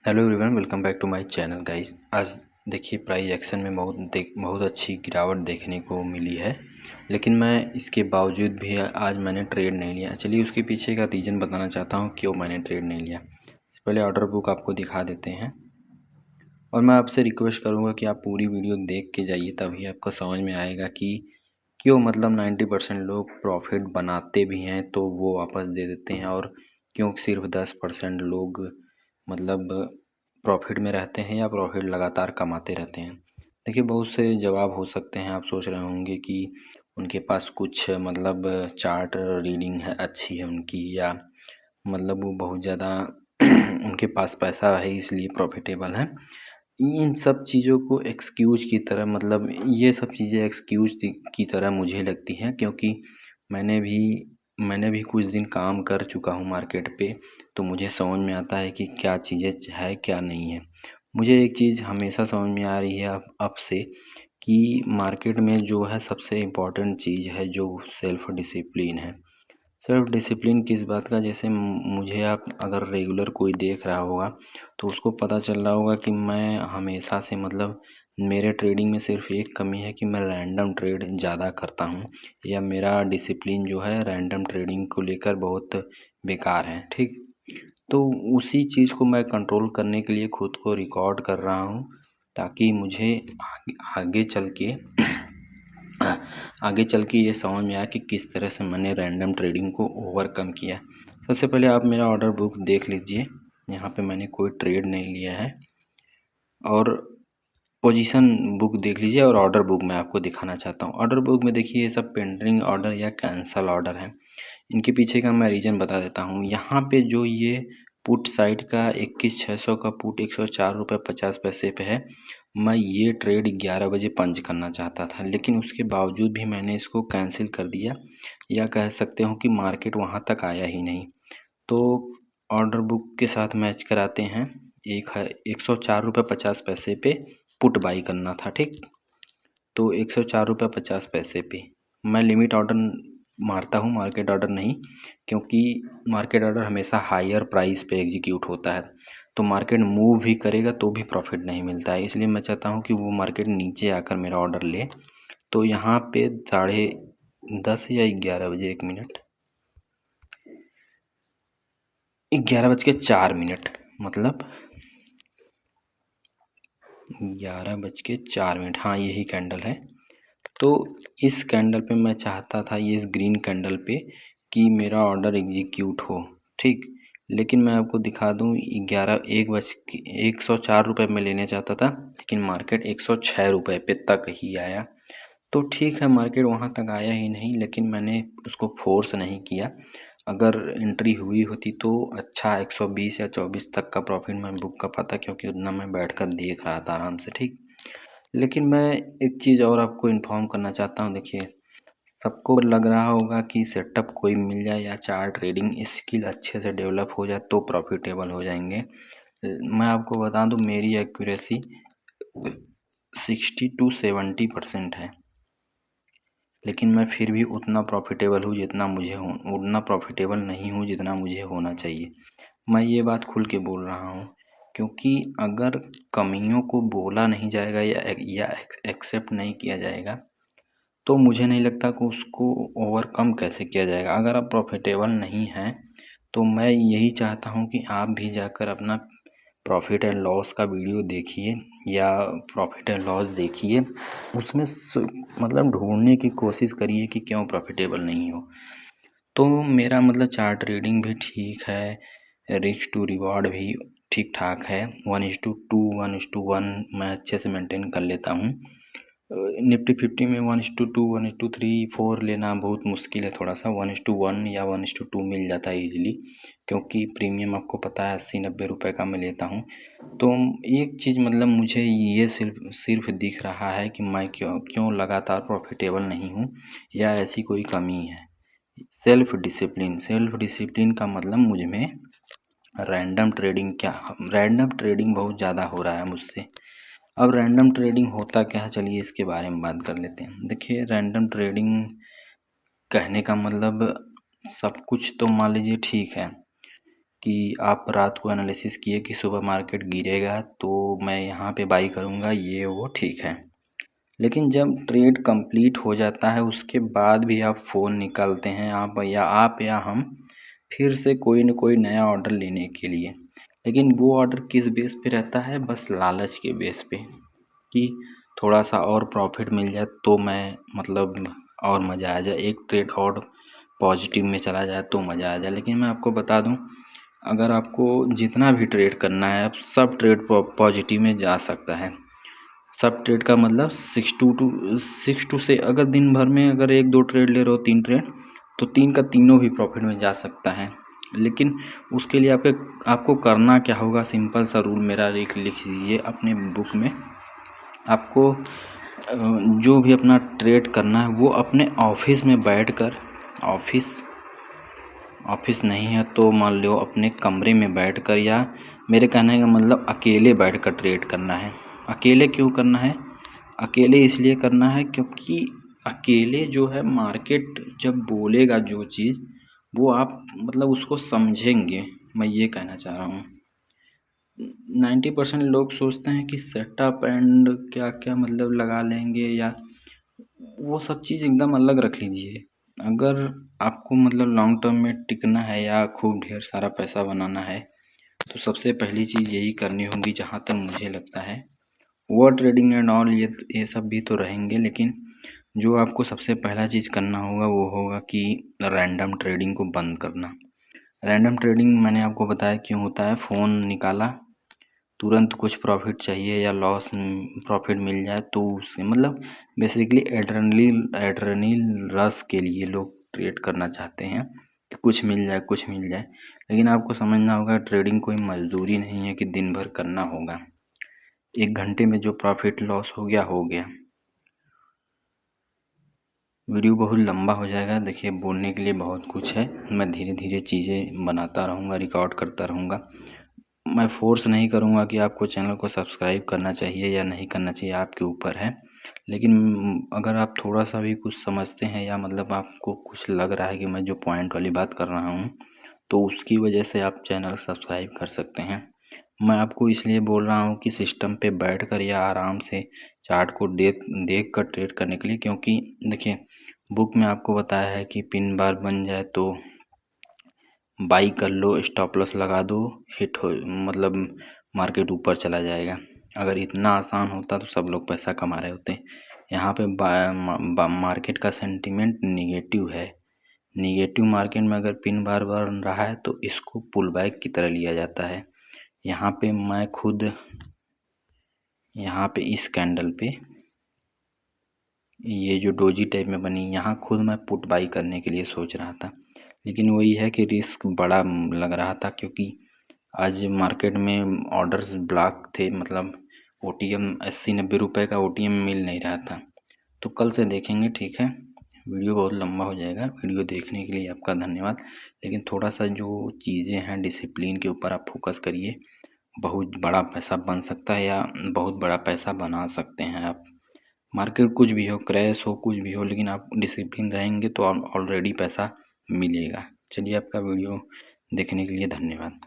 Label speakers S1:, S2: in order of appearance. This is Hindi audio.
S1: Hello everyone, welcome back to my channel guys. आज देखिए प्राइस एक्शन में बहुत अच्छी गिरावट देखने को मिली है, लेकिन मैं इसके बावजूद भी आज मैंने ट्रेड नहीं लिया। चलिए उसके पीछे का रीज़न बताना चाहता हूँ क्यों मैंने ट्रेड नहीं लिया। पहले ऑर्डर बुक आपको दिखा देते हैं और मैं आपसे रिक्वेस्ट करूँगा कि आप पूरी वीडियो देख के जाइए, तभी आपको समझ में आएगा कि क्यों मतलब 90% लोग प्रॉफिट बनाते भी हैं तो वो वापस दे देते हैं, और क्यों सिर्फ 10% लोग मतलब प्रॉफिट में रहते हैं या प्रॉफिट लगातार कमाते रहते हैं। देखिए बहुत से जवाब हो सकते हैं। आप सोच रहे होंगे कि उनके पास कुछ मतलब चार्ट रीडिंग है, अच्छी है उनकी, या मतलब वो बहुत ज़्यादा उनके पास पैसा है इसलिए प्रॉफिटेबल है। इन सब चीज़ों को एक्सक्यूज़ की तरह मतलब ये सब चीज़ें एक्सक्यूज़ की तरह मुझे लगती हैं, क्योंकि मैंने भी मैंने भी कुछ दिन काम कर चुका हूँ मार्केट पे, तो मुझे समझ में आता है कि क्या चीज़ें है क्या नहीं है। मुझे एक चीज़ हमेशा समझ में आ रही है अब से कि मार्केट में जो है सबसे इम्पोर्टेंट चीज़ है जो सेल्फ डिसिप्लिन है। सेल्फ डिसिप्लिन किस बात का, जैसे मुझे आप अगर रेगुलर कोई देख रहा होगा तो उसको पता चल रहा होगा कि मैं हमेशा से मतलब मेरे ट्रेडिंग में सिर्फ एक कमी है कि मैं रैंडम ट्रेड ज़्यादा करता हूँ, या मेरा डिसिप्लिन जो है रैंडम ट्रेडिंग को लेकर बहुत बेकार है। ठीक, तो उसी चीज़ को मैं कंट्रोल करने के लिए खुद को रिकॉर्ड कर रहा हूँ, ताकि मुझे आगे चल के आगे चल के ये समझ में आया कि किस तरह से मैंने रैंडम ट्रेडिंग को ओवरकम किया। सबसे पहले आप मेरा ऑर्डर बुक देख लीजिए। यहाँ पे मैंने कोई ट्रेड नहीं लिया है, और पोजीशन बुक देख लीजिए, और ऑर्डर बुक मैं आपको दिखाना चाहता हूँ। ऑर्डर बुक में देखिए ये सब पेंडिंग ऑर्डर या कैंसल ऑर्डर है। इनके पीछे का मैं रीज़न बता देता हूँ। यहाँ पे जो ये पुट साइड का 21,600 का पुट 104 रुपये 50 पैसे पे है। मैं ये ट्रेड 11 बजे पंच करना चाहता था, लेकिन उसके बावजूद भी मैंने इसको कैंसिल कर दिया, या कह सकते हो कि मार्केट वहाँ तक आया ही नहीं। तो ऑर्डर बुक के साथ मैच कराते हैं। एक है 104 रुपये 50 पैसे पे पुट बाई करना था। ठीक, तो 104 रुपये 50 पैसे पे मैं लिमिट ऑर्डर मारता हूँ, मार्केट ऑर्डर नहीं, क्योंकि मार्केट ऑर्डर हमेशा हायर प्राइस पे एग्जीक्यूट होता है, तो मार्केट मूव भी करेगा तो भी प्रॉफिट नहीं मिलता है। इसलिए मैं चाहता हूँ कि वो मार्केट नीचे आकर मेरा ऑर्डर ले। तो यहाँ पे 10:30 या 11 बजे, 1 मिनट, 11:04, मतलब 11:04, हाँ यही कैंडल है। तो इस कैंडल पे मैं चाहता था, ये इस ग्रीन कैंडल पे, कि मेरा ऑर्डर एग्जीक्यूट हो। ठीक, लेकिन मैं आपको दिखा दूँ 104 रुपये में लेने चाहता था, लेकिन मार्केट 106 रुपये पे तक ही आया। तो ठीक है, मार्केट वहाँ तक आया ही नहीं, लेकिन मैंने उसको फोर्स नहीं किया। अगर एंट्री हुई होती तो अच्छा 120 या 24 तक का प्रॉफिट मैं बुक कर पाता, क्योंकि उतना मैं बैठकर देख रहा था आराम से। ठीक, लेकिन मैं एक चीज़ और आपको इन्फॉर्म करना चाहता हूँ। देखिए सबको लग रहा होगा कि सेटअप कोई मिल जाए या चार्ट ट्रेडिंग स्किल अच्छे से डेवलप हो जाए तो प्रॉफिटेबल हो जाएंगे। मैं आपको बता दूं मेरी एक्यूरेसी 60 to 70% है, लेकिन मैं फिर भी उतना प्रॉफिटेबल हूँ जितना मुझे हो, उतना प्रॉफिटेबल नहीं हूँ जितना मुझे होना चाहिए। मैं ये बात खुल के बोल रहा हूँ, क्योंकि अगर कमियों को बोला नहीं जाएगा या एक्सेप्ट नहीं किया जाएगा तो मुझे नहीं लगता कि उसको ओवरकम कैसे किया जाएगा। अगर आप प्रॉफिटेबल नहीं हैं तो मैं यही चाहता हूँ कि आप भी जाकर अपना प्रॉफिट एंड लॉस का वीडियो देखिए, या प्रॉफिट एंड लॉस देखिए, उसमें मतलब ढूंढने की कोशिश करिए कि क्यों प्रॉफिटेबल नहीं हो। तो मेरा मतलब चार्ट रीडिंग भी ठीक है, रिस्क टू रिवॉर्ड भी ठीक ठाक है। 1:2 1:1 मैं अच्छे से मेंटेन कर लेता हूँ। निफ्टी 50 में 1:2 1:3 4 लेना बहुत मुश्किल है थोड़ा सा। 1:1 या 1:2 मिल जाता है ईजिली, क्योंकि प्रीमियम आपको पता है 80-90 रुपये का मैं लेता हूँ। तो एक चीज़ मतलब मुझे ये सिर्फ दिख रहा है कि मैं क्यों क्यों लगातार प्रॉफिटेबल नहीं हूँ, या ऐसी कोई कमी है। सेल्फ डिसिप्लिन का मतलब मुझ में रैंडम ट्रेडिंग बहुत ज़्यादा हो रहा है मुझसे। अब रैंडम ट्रेडिंग होता क्या है, चलिए इसके बारे में बात कर लेते हैं। देखिए रैंडम ट्रेडिंग कहने का मतलब सब कुछ तो मान लीजिए ठीक है, कि आप रात को एनालिसिस किए कि सुबह मार्केट गिरेगा तो मैं यहाँ पे बाई करूँगा, ये वो ठीक है। लेकिन जब ट्रेड कंप्लीट हो जाता है उसके बाद भी आप फ़ोन निकालते हैं, आप या हम, फिर से कोई न कोई नया ऑर्डर लेने के लिए। लेकिन वो ऑर्डर किस बेस पे रहता है? बस लालच के बेस पे कि थोड़ा सा और प्रॉफिट मिल जाए तो मैं मतलब और मज़ा आ जाए, एक ट्रेड और पॉजिटिव में चला जाए तो मज़ा आ जाए। लेकिन मैं आपको बता दूं, अगर आपको जितना भी ट्रेड करना है, आप सब ट्रेड पॉजिटिव में जा सकता है। सब ट्रेड का मतलब 6 टू से, अगर दिन भर में अगर 1-2 ट्रेड ले रहे हो, 3 ट्रेड, तो 3 का तीनों भी प्रॉफिट में जा सकता है। लेकिन उसके लिए आपको करना क्या होगा? सिंपल सा रूल मेरा लिख लीजिए अपने बुक में। आपको जो भी अपना ट्रेड करना है वो अपने ऑफिस में बैठकर, ऑफिस नहीं है तो मान लो अपने कमरे में बैठकर, या मेरे कहने का मतलब अकेले बैठकर ट्रेड करना है। अकेले क्यों करना है? अकेले इसलिए करना है क्योंकि अकेले जो है मार्केट जब बोलेगा जो चीज़, वो आप मतलब उसको समझेंगे। मैं ये कहना चाह रहा हूँ। 90% लोग सोचते हैं कि सेटअप एंड क्या क्या मतलब लगा लेंगे, या वो सब चीज़ एकदम अलग रख लीजिए। अगर आपको मतलब लॉन्ग टर्म में टिकना है या खूब ढेर सारा पैसा बनाना है, तो सबसे पहली चीज़ यही करनी होगी जहाँ तक मुझे लगता है। वर्ड ट्रेडिंग एंड ऑल ये सब भी तो रहेंगे, लेकिन जो आपको सबसे पहला चीज़ करना होगा वो होगा कि रैंडम ट्रेडिंग को बंद करना। रैंडम ट्रेडिंग मैंने आपको बताया क्यों होता है। फ़ोन निकाला, तुरंत कुछ प्रॉफिट चाहिए या लॉस प्रॉफिट मिल जाए तो उससे मतलब बेसिकली एड्रेनलिन रश के लिए लोग ट्रेड करना चाहते हैं कि कुछ मिल जाए, कुछ मिल जाए। लेकिन आपको समझना होगा ट्रेडिंग कोई मजदूरी नहीं है कि दिन भर करना होगा। 1 घंटे में जो प्रॉफिट लॉस हो गया हो गया। वीडियो बहुत लंबा हो जाएगा। देखिए, बोलने के लिए बहुत कुछ है, मैं धीरे धीरे चीज़ें बनाता रहूँगा, रिकॉर्ड करता रहूँगा। मैं फोर्स नहीं करूँगा कि आपको चैनल को सब्सक्राइब करना चाहिए या नहीं करना चाहिए, आपके ऊपर है। लेकिन अगर आप थोड़ा सा भी कुछ समझते हैं या मतलब आपको कुछ लग रहा है कि मैं जो पॉइंट वाली बात कर रहा हूँ, तो उसकी वजह से आप चैनल सब्सक्राइब कर सकते हैं। मैं आपको इसलिए बोल रहा हूँ कि सिस्टम पे बैठकर या आराम से चार्ट को देख कर ट्रेड करने के लिए, क्योंकि देखिए बुक में आपको बताया है कि पिन बार बन जाए तो बाई कर लो, स्टॉप लॉस लगा दो, हिट हो मतलब मार्केट ऊपर चला जाएगा। अगर इतना आसान होता तो सब लोग पैसा कमा रहे होते। यहाँ पे मार्केट का सेंटीमेंट निगेटिव है। निगेटिव मार्केट में अगर पिन बार बन रहा है तो इसको पुल बैक की तरह लिया जाता है। यहाँ पे मैं खुद यहाँ पे इस कैंडल पे ये जो डोजी टाइप में बनी, यहाँ खुद मैं पुट बाई करने के लिए सोच रहा था, लेकिन वही है कि रिस्क बड़ा लग रहा था क्योंकि आज मार्केट में ऑर्डर्स ब्लॉक थे। मतलब OTM 80-90 रुपए का OTM मिल नहीं रहा था। तो कल से देखेंगे, ठीक है। वीडियो बहुत लंबा हो जाएगा। वीडियो देखने के लिए आपका धन्यवाद। लेकिन थोड़ा सा जो चीज़ें हैं डिसिप्लिन के ऊपर आप फोकस करिए। बहुत बड़ा पैसा बन सकता है या बहुत बड़ा पैसा बना सकते हैं आप। मार्केट कुछ भी हो, क्रैश हो, कुछ भी हो, लेकिन आप डिसिप्लिन रहेंगे तो ऑलरेडी पैसा मिलेगा। चलिए, आपका वीडियो देखने के लिए धन्यवाद।